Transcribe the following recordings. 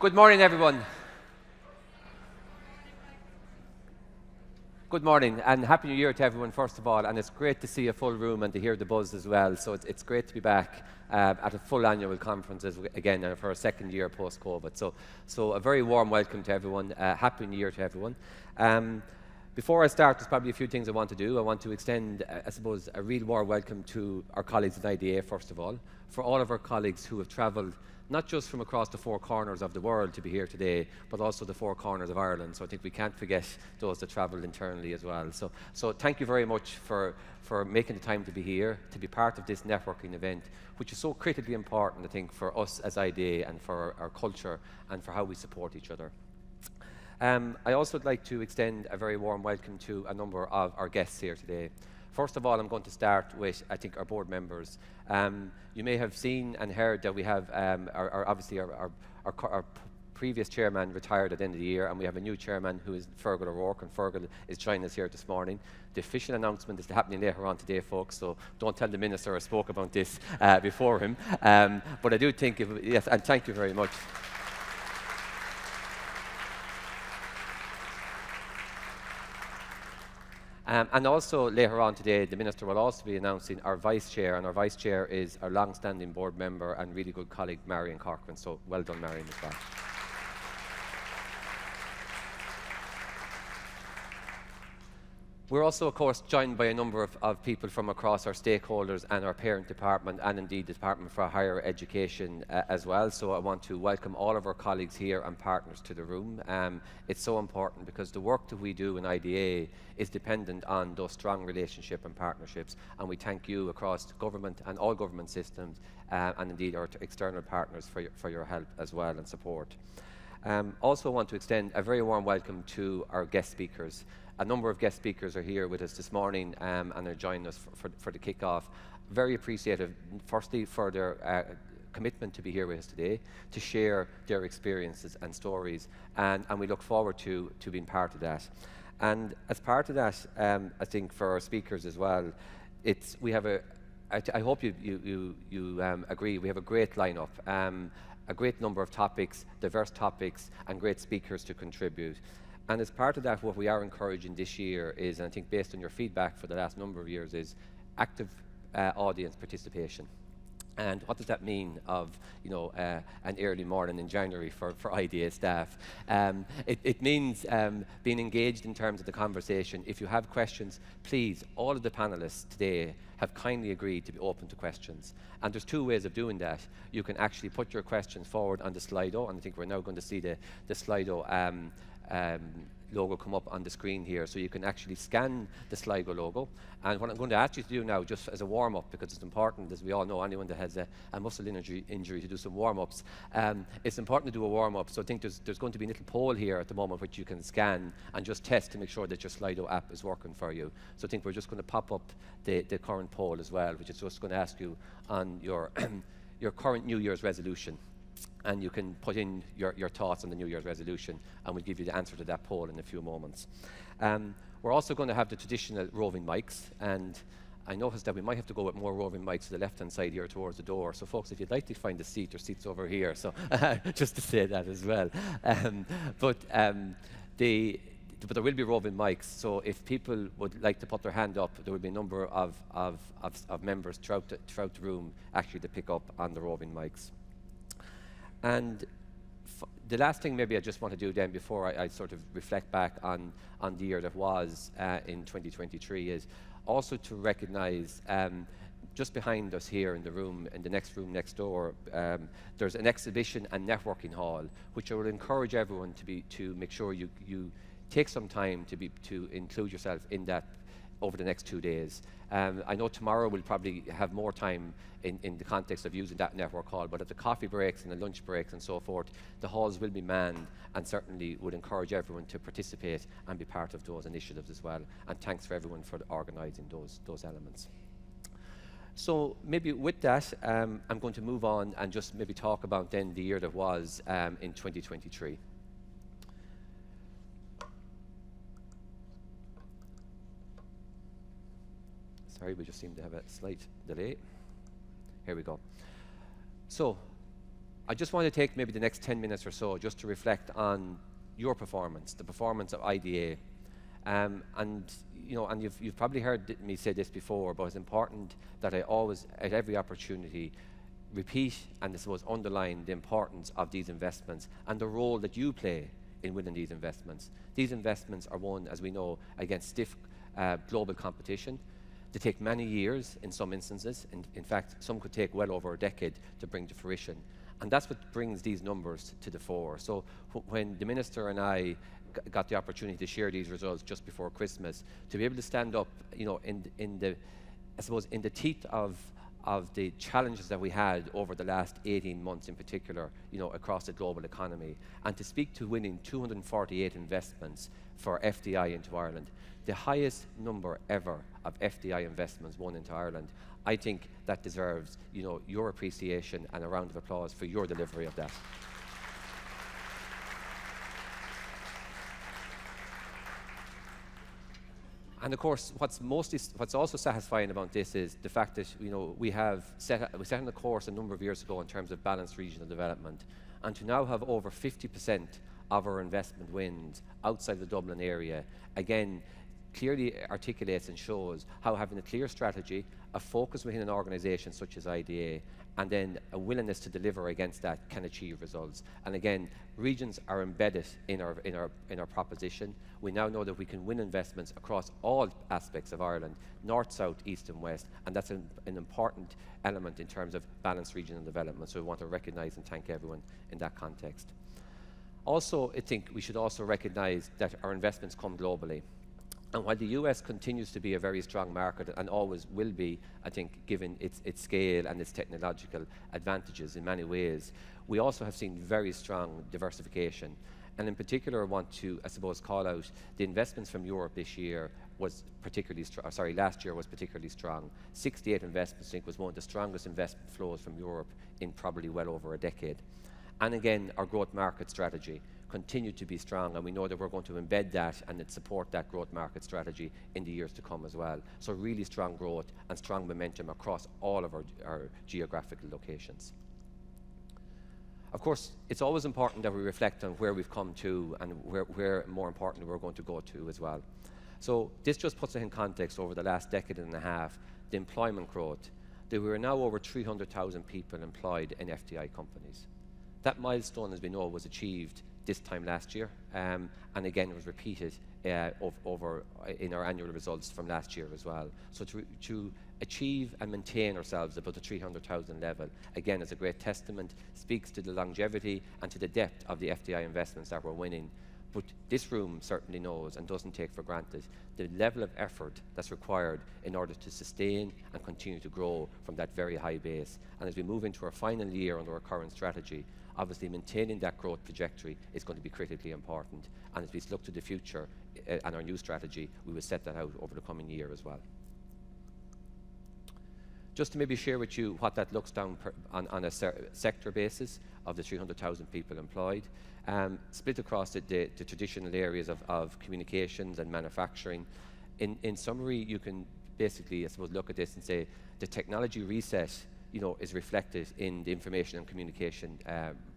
Good morning, everyone. Good morning, and Happy New Year to everyone, first of all. And it's great to see a full room and to hear the buzz as well. So it's great to be back at a full annual conference again for a second year post-COVID. So a very warm welcome to everyone. Happy New Year to everyone. Before I start, there's probably a few things I want to do. I want to extend, I suppose, a real warm welcome to our colleagues at IDA, first of all, for all of our colleagues who have travelled not just from across the four corners of the world to be here today, but also the four corners of Ireland. So I think we can't forget those that travelled internally as well. So thank you very much for making the time to be here, to be part of this networking event, which is so critically important, I think, for us as IDA and for our culture and for how we support each other. I also would like to extend a very warm welcome to a number of our guests here today. First of all, I'm going to start with, I think, our board members. You may have seen and heard that we have obviously our previous chairman retired at the end of the year, and we have a new chairman who is Fergal O'Rourke, and Fergal is joining us here this morning. The official announcement is happening later on today, folks, so don't tell the minister I spoke about this before him. But I do think, yes, and thank you very much. And also later on today, the Minister will also be announcing our Vice Chair, and our Vice Chair is our long-standing board member and really good colleague, Marion Corcoran. So well done, Marion, as well. We're also, of course, joined by a number of people from across our stakeholders and our parent department, and indeed the Department for Higher Education as well. So I want to welcome all of our colleagues here and partners to the room. It's so important because the work that we do in IDA is dependent on those strong relationships and partnerships, and we thank you across government and all government systems, and indeed our external partners for your help as well and support. Also want to extend a very warm welcome to our guest speakers. A number of guest speakers are here with us this morning and are joining us for the kick-off. Very appreciative, firstly, for their commitment to be here with us today, to share their experiences and stories, and we look forward to being part of that. And as part of that, I think for our speakers as well, I hope you agree, we have a great lineup, a great number of topics, diverse topics, and great speakers to contribute. And as part of that, what we are encouraging this year is, and I think based on your feedback for the last number of years, is active audience participation. And what does that mean of, an early morning in January for IDA staff? It means being engaged in terms of the conversation. If you have questions, please, all of the panelists today have kindly agreed to be open to questions. And there's two ways of doing that. You can actually put your questions forward on the Slido, and I think we're now going to see the Slido logo come up on the screen here, so you can actually scan the Slido logo. And what I'm going to ask you to do now, just as a warm-up, because it's important, as we all know, anyone that has a muscle injury to do some warm-ups, it's important to do a warm-up. So I think there's going to be a little poll here at the moment which you can scan and just test to make sure that your Slido app is working for you. So I think we're just going to pop up the current poll as well, which is just going to ask you on your your current New Year's resolution. And you can put in your thoughts on the New Year's resolution, and we'll give you the answer to that poll in a few moments. We're also going to have the traditional roving mics, and I noticed that we might have to go with more roving mics to the left-hand side here towards the door. So folks, if you'd like to find a seat, there's seats over here, so just to say that as well. But there will be roving mics, so if people would like to put their hand up, there will be a number of members throughout the room actually to pick up on the roving mics. And the last thing maybe I just want to do then before I sort of reflect back on the year that was in 2023 is also to recognise just behind us here in the room, in the next room next door, there's an exhibition and networking hall, which I would encourage everyone to make sure you take some time to include yourself in that over the next 2 days. I know tomorrow we'll probably have more time in the context of using that network hall, but at the coffee breaks and the lunch breaks and so forth, the halls will be manned, and certainly would encourage everyone to participate and be part of those initiatives as well. And thanks for everyone for organising those elements. So maybe with that, I'm going to move on and just maybe talk about then the year that was in 2023. Sorry, we just seem to have a slight delay. Here we go. So I just want to take maybe the next 10 minutes or so just to reflect on your performance, the performance of IDA. And and you've probably heard me say this before, but it's important that I always, at every opportunity, repeat and I suppose underline the importance of these investments and the role that you play in winning these investments. These investments are won, as we know, against stiff global competition. They take many years in some instances. In fact, some could take well over a decade to bring to fruition. And that's what brings these numbers to the fore. So when the Minister and I got the opportunity to share these results just before Christmas, to be able to stand up, in the, I suppose, in the teeth of the challenges that we had over the last 18 months in particular, across the global economy, and to speak to winning 248 investments for FDI into Ireland, the highest number ever of FDI investments won into Ireland, I think that deserves, your appreciation and a round of applause for your delivery of that. And of course, what's also satisfying about this is the fact that we set on the course a number of years ago in terms of balanced regional development, and to now have over 50% of our investment wins outside the Dublin area, again, clearly articulates and shows how having a clear strategy, a focus within an organisation such as IDA, and then a willingness to deliver against that can achieve results. And again, regions are embedded in our proposition. We now know that we can win investments across all aspects of Ireland, north, south, east and west, and that's an important element in terms of balanced regional development. So we want to recognise and thank everyone in that context. Also, I think we should also recognise that our investments come globally. And while the US continues to be a very strong market and always will be, I think, given its scale and its technological advantages in many ways, we also have seen very strong diversification. And in particular, I want to, I suppose, call out the investments from Europe this year was particularly strong. Sorry, last year was particularly strong. 68 investments, I think, was one of the strongest investment flows from Europe in probably well over a decade. And again, our growth market strategy continued to be strong, and we know that we're going to embed that and support that growth market strategy in the years to come as well. So really strong growth and strong momentum across all of our geographical locations. Of course, it's always important that we reflect on where we've come to and where more importantly, we're going to go to as well. So this just puts it in context over the last decade and a half, the employment growth, that we are now over 300,000 people employed in FDI companies. That milestone, as we know, was achieved this time last year, and again it was repeated over in our annual results from last year as well. So to achieve and maintain ourselves above the 300,000 level, again, is a great testament, speaks to the longevity and to the depth of the FDI investments that we're winning. But this room certainly knows and doesn't take for granted the level of effort that's required in order to sustain and continue to grow from that very high base. And as we move into our final year under our current strategy, obviously maintaining that growth trajectory is going to be critically important. And as we look to the future and our new strategy, we will set that out over the coming year as well. Just to maybe share with you what that looks down on a sector basis of the 300,000 people employed, split across the traditional areas of communications and manufacturing. In summary, you can basically, I suppose, look at this and say the technology reset is reflected in the information and communication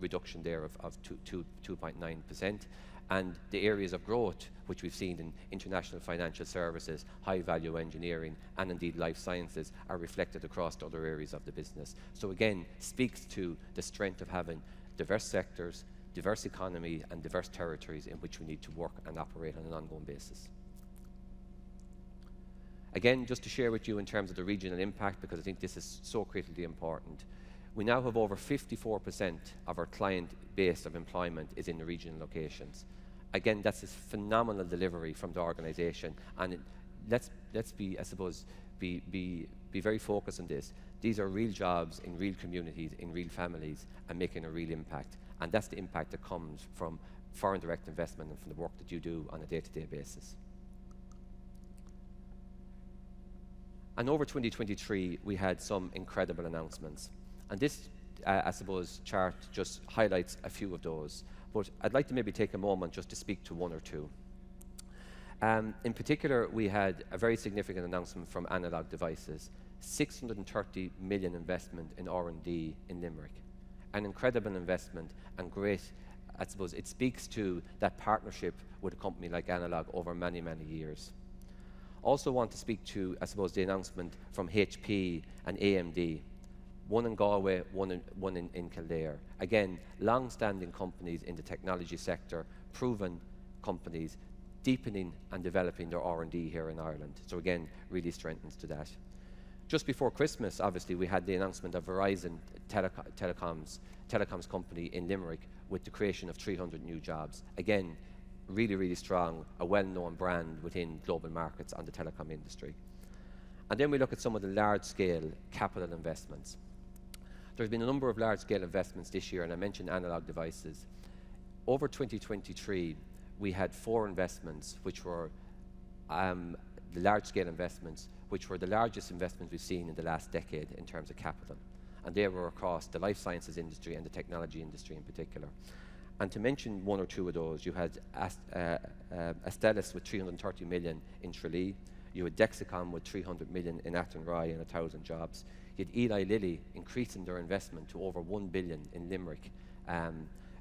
reduction there of 2.9%. And the areas of growth, which we've seen in international financial services, high-value engineering, and indeed life sciences, are reflected across the other areas of the business. So again, speaks to the strength of having diverse sectors, diverse economy, and diverse territories in which we need to work and operate on an ongoing basis. Again, just to share with you in terms of the regional impact, because I think this is so critically important, we now have over 54% of our client base of employment is in the regional locations. Again, that's a phenomenal delivery from the organisation, and let's be, I suppose, be very focused on this. These are real jobs in real communities, in real families, and making a real impact. And that's the impact that comes from foreign direct investment and from the work that you do on a day-to-day basis. And over 2023, we had some incredible announcements. And this, I suppose, chart just highlights a few of those. But I'd like to maybe take a moment just to speak to one or two. In particular, we had a very significant announcement from Analog Devices, 630 million investment in R&D in Limerick. an incredible investment and great, I suppose it speaks to that partnership with a company like Analog over many, many years. Also want to speak to, I suppose, the announcement from HP and AMD, one in Galway, one in Kildare. Again, long-standing companies in the technology sector, proven companies, deepening and developing their R&D here in Ireland. So again, really strengthens to that. Just before Christmas, obviously, we had the announcement of Verizon telecoms company in Limerick with the creation of 300 new jobs. Again, really, really strong, a well-known brand within global markets on the telecom industry. And then we look at some of the large-scale capital investments. There's been a number of large-scale investments this year, and I mentioned Analog Devices. Over 2023, we had 4 investments, which were the large-scale investments, which were the largest investments we've seen in the last decade in terms of capital. And they were across the life sciences industry and the technology industry in particular. And to mention one or two of those, you had Astellas with 330 million in Tralee, you had Dexicom with 300 million in Athenry and 1,000 jobs. You had Eli Lilly increasing their investment to over 1 billion in Limerick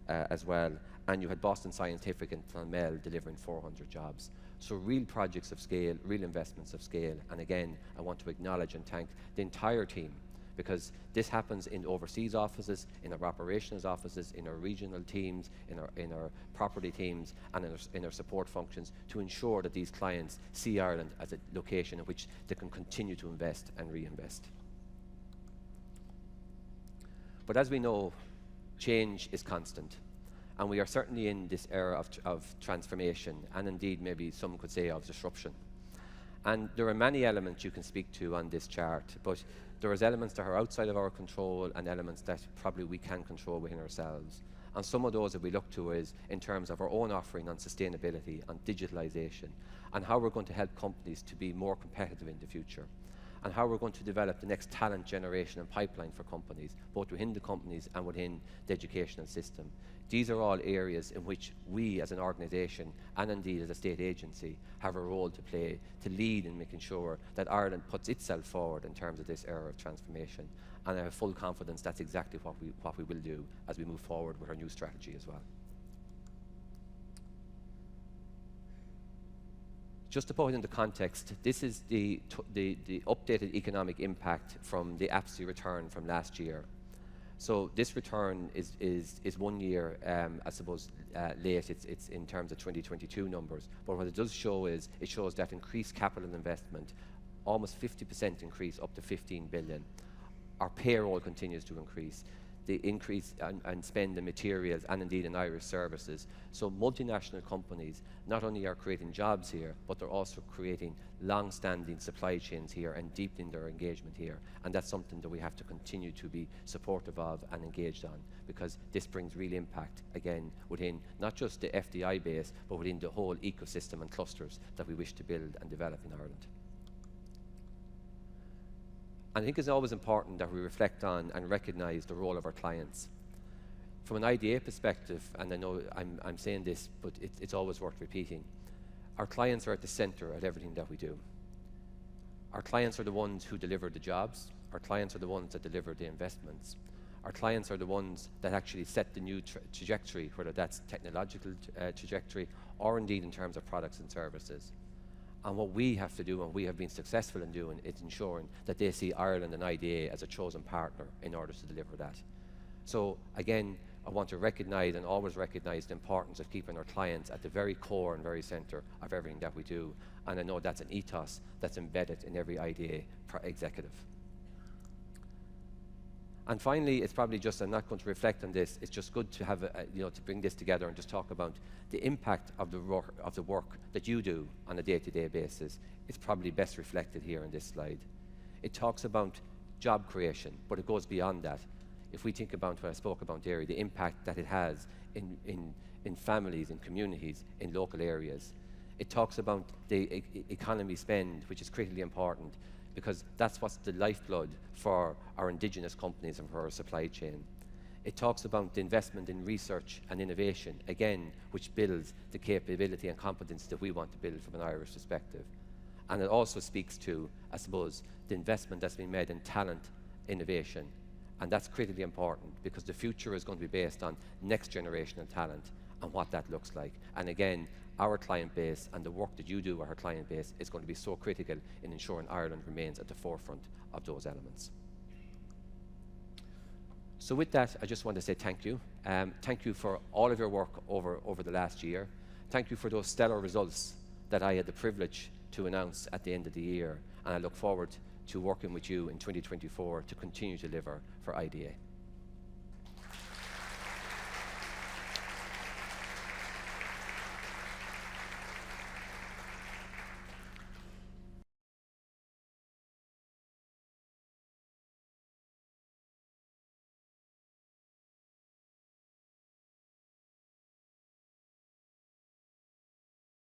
as well. And you had Boston Scientific and Clonmel delivering 400 jobs. So real projects of scale, real investments of scale. And again, I want to acknowledge and thank the entire team, because this happens in overseas offices, in our operations offices, in our regional teams, in our property teams, and in our support functions to ensure that these clients see Ireland as a location in which they can continue to invest and reinvest. But as we know, change is constant. And we are certainly in this era of transformation, and indeed maybe some could say of disruption. And there are many elements you can speak to on this chart, but there are elements that are outside of our control and elements that probably we can control within ourselves. And some of those that we look to is in terms of our own offering on sustainability, on digitalization, and how we're going to help companies to be more competitive in the future, and how we're going to develop the next talent generation and pipeline for companies, both within the companies and within the educational system. These are all areas in which we as an organisation, and indeed as a state agency, have a role to play, to lead in making sure that Ireland puts itself forward in terms of this era of transformation. And I have full confidence that's exactly what we will do as we move forward with our new strategy as well. Just to put it into context, this is the updated economic impact from the APSI return from last year. So this return is 1 year, I suppose, late. It's in terms of 2022 numbers. But what it does show is, it shows that increased capital investment, almost 50% increase up to 15 billion. Our payroll continues to increase. The increase and spend in materials and indeed in Irish services. So multinational companies not only are creating jobs here, but they're also creating long-standing supply chains here and deepening their engagement here. And that's something that we have to continue to be supportive of and engaged on, because this brings real impact, again, within not just the FDI base, but within the whole ecosystem and clusters that we wish to build and develop in Ireland. I think it's always important that we reflect on and recognise the role of our clients. From an IDA perspective, and I know I'm saying this, but it's always worth repeating, our clients are at the centre of everything that we do. Our clients are the ones who deliver the jobs. Our clients are the ones that deliver the investments. Our clients are the ones that actually set the new trajectory, whether that's technological trajectory or indeed in terms of products and services. And what we have to do, and we have been successful in doing, is ensuring that they see Ireland and IDA as a chosen partner in order to deliver that. So again, I want to recognise and always recognise the importance of keeping our clients at the very core and very centre of everything that we do. And I know that's an ethos that's embedded in every IDA executive. And finally, it's probably just, I'm not going to reflect on this, it's just good to have, to bring this together and just talk about the impact of the work that you do on a day-to-day basis. It's probably best reflected here in this slide. It talks about job creation, but it goes beyond that. If we think about what I spoke about there, the impact that it has in families, in communities, in local areas. It talks about the economy spend, which is critically important, because that's what's the lifeblood for our indigenous companies and for our supply chain. It talks about the investment in research and innovation, again, which builds the capability and competence that we want to build from an Irish perspective. And it also speaks to, I suppose, the investment that's been made in talent, innovation, And that's critically important because the future is going to be based on next generational talent and what that looks like. And again, our client base and the work that you do with our client base is going to be so critical in ensuring Ireland remains at the forefront of those elements. So with that, I just want to say thank you. Thank you for all of your work over the last year. Thank you for those stellar results that I had the privilege to announce at the end of the year. And I look forward to working with you in 2024 to continue to deliver for IDA.